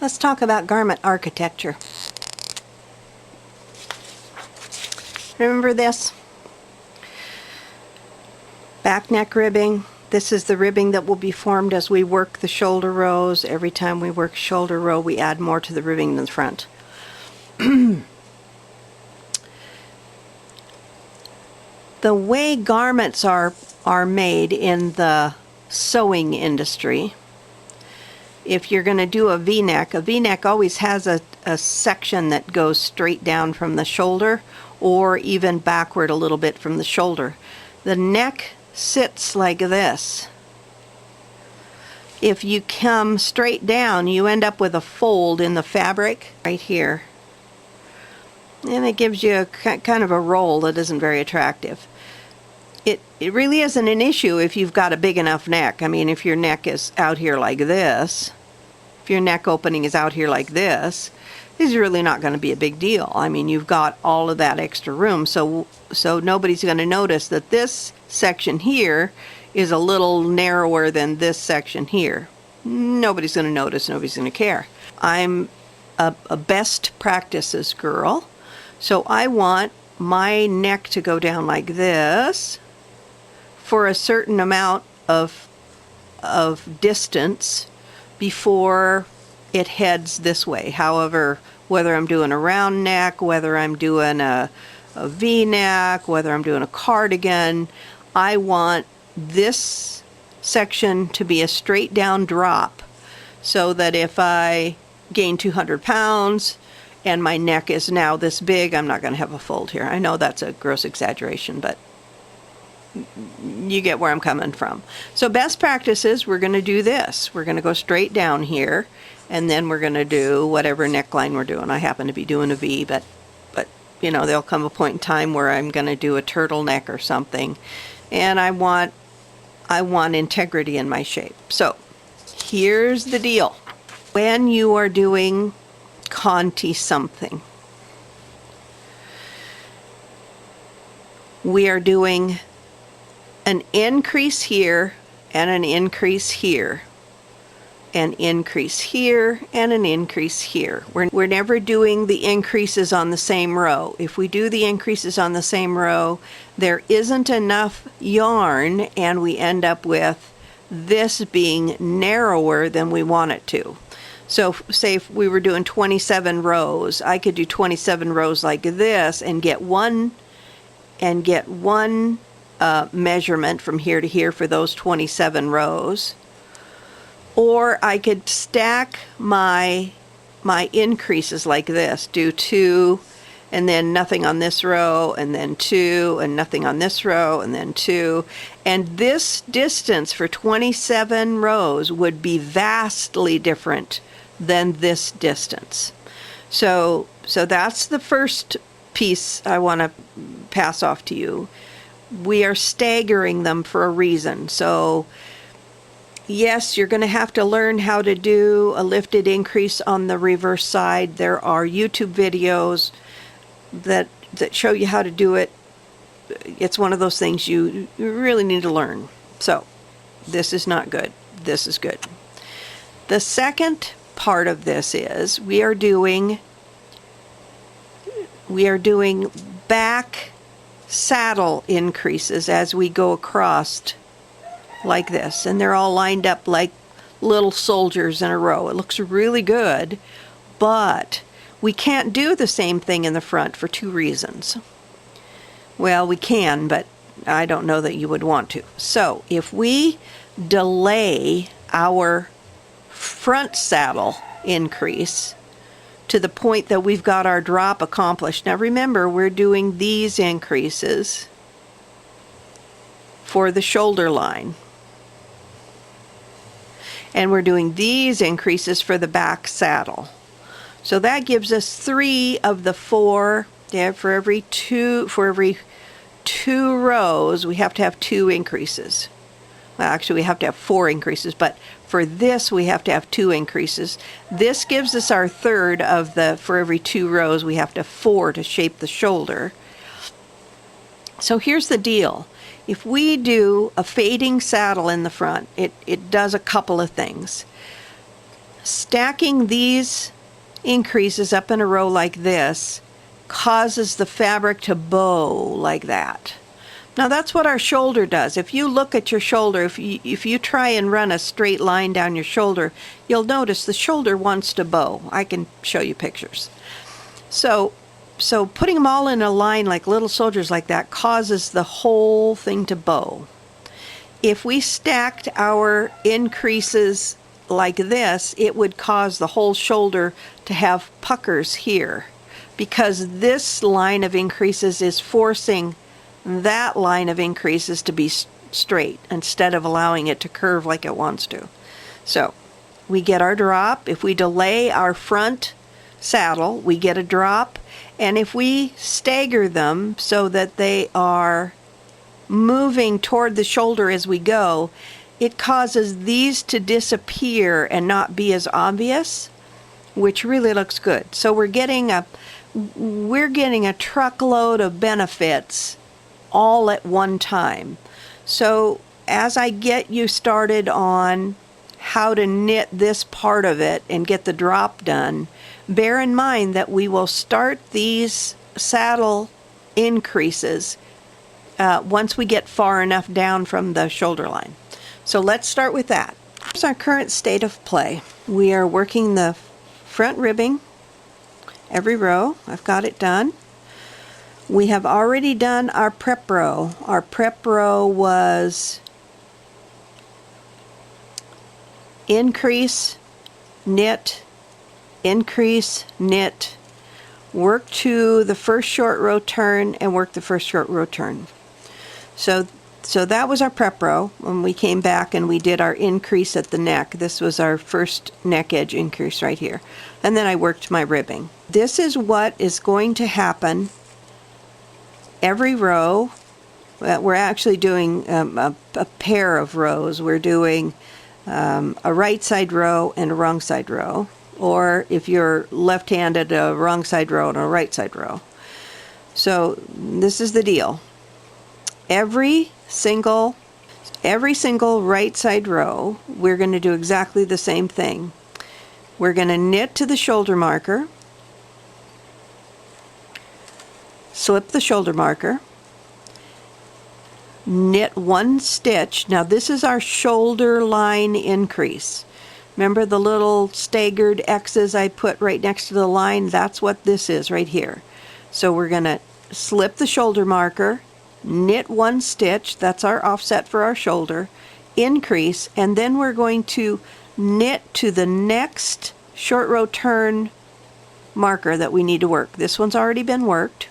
Let's talk about garment architecture. Remember this? Back neck ribbing. This is the ribbing that will be formed as we work the shoulder rows. Every time we work shoulder row, we add more to the ribbing than the front. The way garments are made in the sewing industry, if you're going to do a V-neck always has a section that goes straight down from the shoulder or even backward a little bit from the shoulder. The neck sits like this. If you come straight down, you end up with a fold in the fabric right here. And it gives you a kind of a roll that isn't very attractive. It really isn't an issue if you've got a big enough neck. I mean, if your neck is out here like this, if your neck opening is out here like this is really not going to be a big deal. I mean, you've got all of that extra room, so nobody's going to notice that this section here is a little narrower than this section here. Nobody's going to notice, nobody's going to care. I'm a best practices girl, so I want my neck to go down like this for a certain amount of distance before it heads this way. However, whether I'm doing a round neck, whether I'm doing a V-neck, whether I'm doing a cardigan, I want this section to be a straight down drop so that if I gain 200 pounds and my neck is now this big, I'm not going to have a fold here. I know that's a gross exaggeration, but you get where I'm coming from. So best practices, we're going to do this. We're going to go straight down here, and then we're going to do whatever neckline we're doing. I happen to be doing a V, but you know, there'll come a point in time where I'm going to do a turtleneck or something, and I want integrity in my shape. So here's the deal. When you are doing Conti something, we are doing an increase here and an increase here, an increase here and an increase here. We're never doing the increases on the same row. If we do the increases on the same row, there isn't enough yarn and we end up with this being narrower than we want it to. So say if we were doing 27 rows, I could do 27 rows like this and get one measurement from here to here for those 27 rows. Or I could stack my increases like this, do 2 and then nothing on this row, and then 2 and nothing on this row, and then 2. And this distance for 27 rows would be vastly different than this distance. So that's the first piece I want to pass off to you. We are staggering them for a reason. So yes, you're going to have to learn how to do a lifted increase on the reverse side. There are YouTube videos that show you how to do it. It's one of those things you really need to learn. So this is not good. This is good. The second part of this is we are doing back saddle increases as we go across like this, and they're all lined up like little soldiers in a row. It looks really good, but we can't do the same thing in the front for 2 reasons. Well, we can, but I don't know that you would want to. So if we delay our front saddle increase to the point that we've got our drop accomplished. Now remember, we're doing these increases for the shoulder line. And we're doing these increases for the back saddle. So that gives us 3 of the 4. Yeah, for every two rows, we have to have 2 increases. Well, actually, we have to have 4 increases, but for this, we have to have 2 increases. This gives us our third of the, for every 2 rows, we have to have 4 to shape the shoulder. So here's the deal. If we do a fading saddle in the front, it does a couple of things. Stacking these increases up in a row like this causes the fabric to bow like that. Now that's what our shoulder does. If you look at your shoulder, if you try and run a straight line down your shoulder, you'll notice the shoulder wants to bow. I can show you pictures. So putting them all in a line like little soldiers like that causes the whole thing to bow. If we stacked our increases like this, it would cause the whole shoulder to have puckers here, because this line of increases is forcing that line of increases to be straight instead of allowing it to curve like it wants to. So we get our drop. If we delay our front saddle, we get a drop. And if we stagger them so that they are moving toward the shoulder as we go, it causes these to disappear and not be as obvious, which really looks good. So we're getting a truckload of benefits all at one time. So as I get you started on how to knit this part of it and get the drop done, bear in mind that we will start these saddle increases once we get far enough down from the shoulder line. So let's start with that. Here's our current state of play. We are working the front ribbing every row. I've got it done. We have already done our prep row. Our prep row was increase, knit, increase, knit, work to the first short row turn, and work the first short row turn. So that was our prep row when we came back and we did our increase at the neck. This was our first neck edge increase right here. And then I worked my ribbing. This is what is going to happen every row. We're actually doing a pair of rows. We're doing a right side row and a wrong side row. Or if you're left-handed, a wrong side row and a right side row. So this is the deal. Every single right side row, we're going to do exactly the same thing. We're going to knit to the shoulder marker, slip the shoulder marker, knit one stitch. Now this is our shoulder line increase. Remember the little staggered X's I put right next to the line? That's what this is right here. So we're going to slip the shoulder marker, knit one stitch, that's our offset for our shoulder, increase, and then we're going to knit to the next short row turn marker that we need to work. This one's already been worked.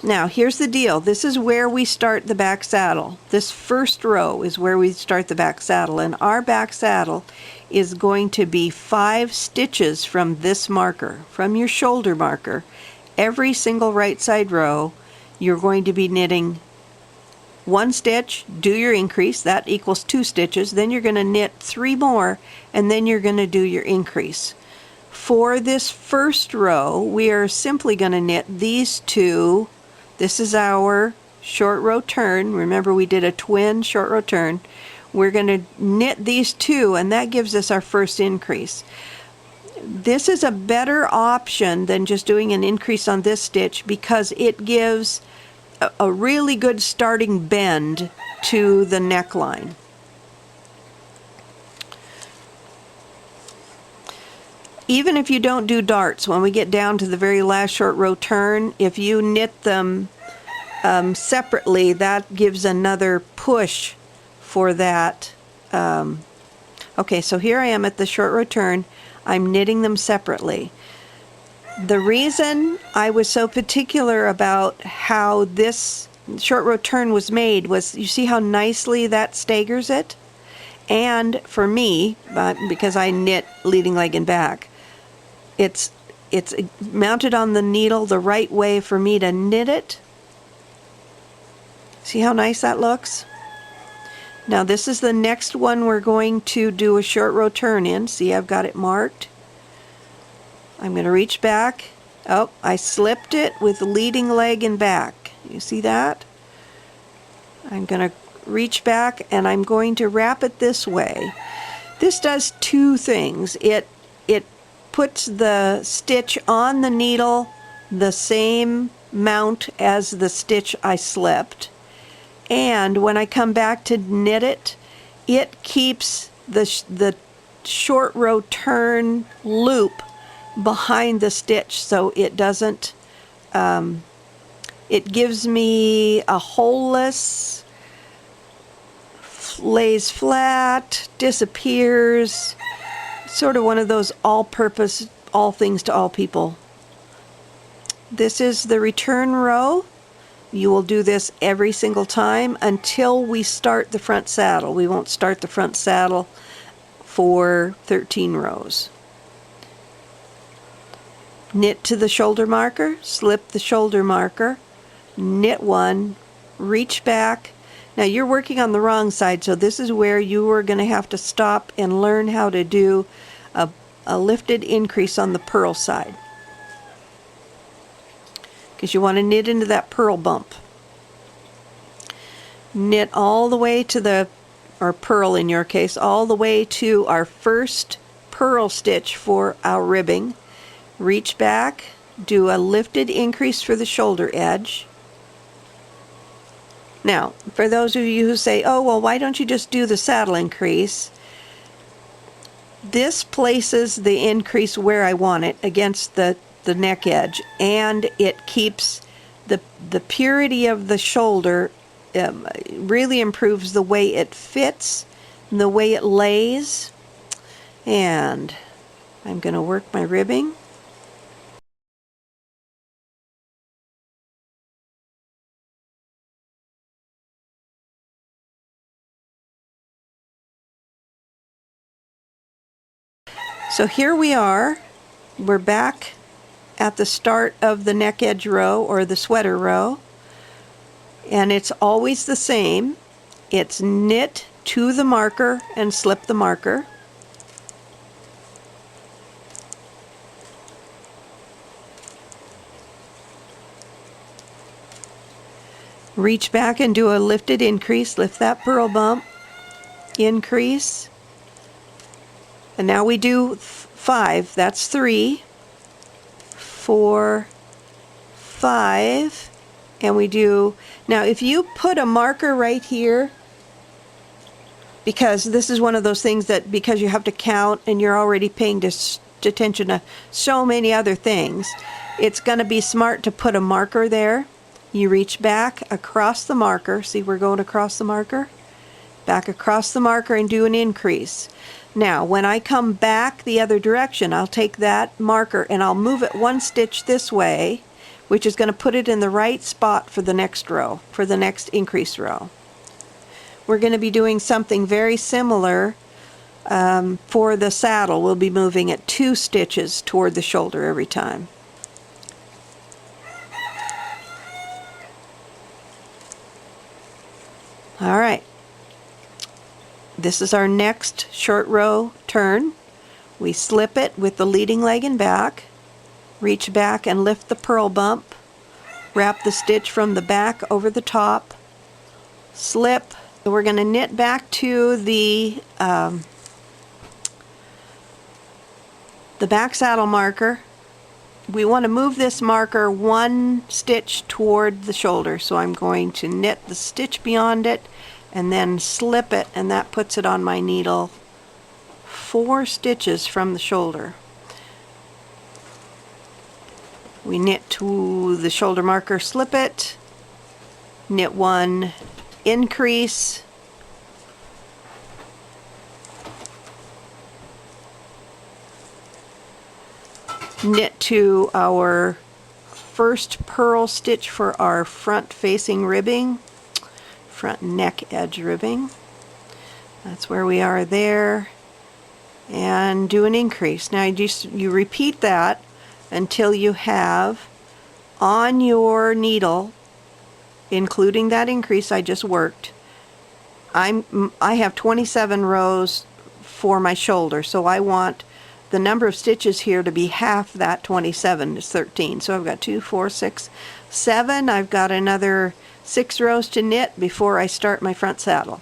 Now here's the deal. This is where we start the back saddle. This first row is where we start the back saddle, and our back saddle is going to be 5 stitches from this marker, from your shoulder marker. Every single right side row you're going to be knitting one stitch, do your increase, that equals 2 stitches, then you're going to knit 3 more, and then you're going to do your increase. For this first row, we are simply going to knit these 2. This is our short row turn. Remember we did a twin short row turn. We're going to knit these 2, and that gives us our first increase. This is a better option than just doing an increase on this stitch because it gives a really good starting bend to the neckline. Even if you don't do darts, when we get down to the very last short row turn, if you knit them separately, that gives another push for that. Okay, so here I am at the short row turn. I'm knitting them separately. The reason I was so particular about how this short row turn was made was, you see how nicely that staggers it? And for me, because I knit leading leg and back, it's mounted on the needle the right way for me to knit it. See how nice that looks? Now this is the next one we're going to do a short row turn in. See, I've got it marked. I'm going to reach back. Oh, I slipped it with leading leg and back. You see that? I'm going to reach back and I'm going to wrap it this way. This does two things. It puts the stitch on the needle the same mount as the stitch I slipped, and when I come back to knit it, it keeps the short row turn loop behind the stitch, so it doesn't it gives me a holeless, lays flat, disappears, sort of one of those all-purpose, all things to all people. This is the return row. You will do this every single time until we start the front saddle. We won't start the front saddle for 13 rows. Knit to the shoulder marker, slip the shoulder marker, knit one, reach back. Now you're working on the wrong side, so this is where you are going to have to stop and learn how to do a lifted increase on the purl side, because you want to knit into that purl bump. Knit all the way to the, or purl in your case, all the way to our first purl stitch for our ribbing. Reach back, do a lifted increase for the shoulder edge. Now, for those of you who say, oh, well, why don't you just do the saddle increase? This places the increase where I want it, against the neck edge, and it keeps the purity of the shoulder, really improves the way it fits, and the way it lays. And I'm going to work my ribbing. So here we are. We're back at the start of the neck edge row, or the sweater row, and it's always the same. It's knit to the marker and slip the marker. Reach back and do a lifted increase, lift that purl bump, increase. And now we do 5, that's 3, 4, 5, and we do, now if you put a marker right here, because this is one of those things that, because you have to count and you're already paying attention to so many other things, it's going to be smart to put a marker there. You reach back across the marker, see we're going across the marker, back across the marker and do an increase. Now, when I come back the other direction, I'll take that marker and I'll move it one stitch this way, which is going to put it in the right spot for the next row, for the next increase row. We're going to be doing something very similar for the saddle. We'll be moving it 2 stitches toward the shoulder every time. All right. This is our next short row turn. We slip it with the leading leg and back, reach back and lift the purl bump, wrap the stitch from the back over the top, slip. We're going to knit back to the back saddle marker. We want to move this marker 1 stitch toward the shoulder, so I'm going to knit the stitch beyond it and then slip it, and that puts it on my needle 4 stitches from the shoulder. We knit to the shoulder marker, slip it, knit 1, increase, knit to our first purl stitch for our front facing ribbing, front neck edge ribbing. That's where we are there, and do an increase. Now you repeat that until you have on your needle, including that increase I just worked, I have 27 rows for my shoulder, so I want the number of stitches here to be half that 27 is 13. So I've got 2, 4, 6, 7. I've got another 6 rows to knit before I start my front saddle.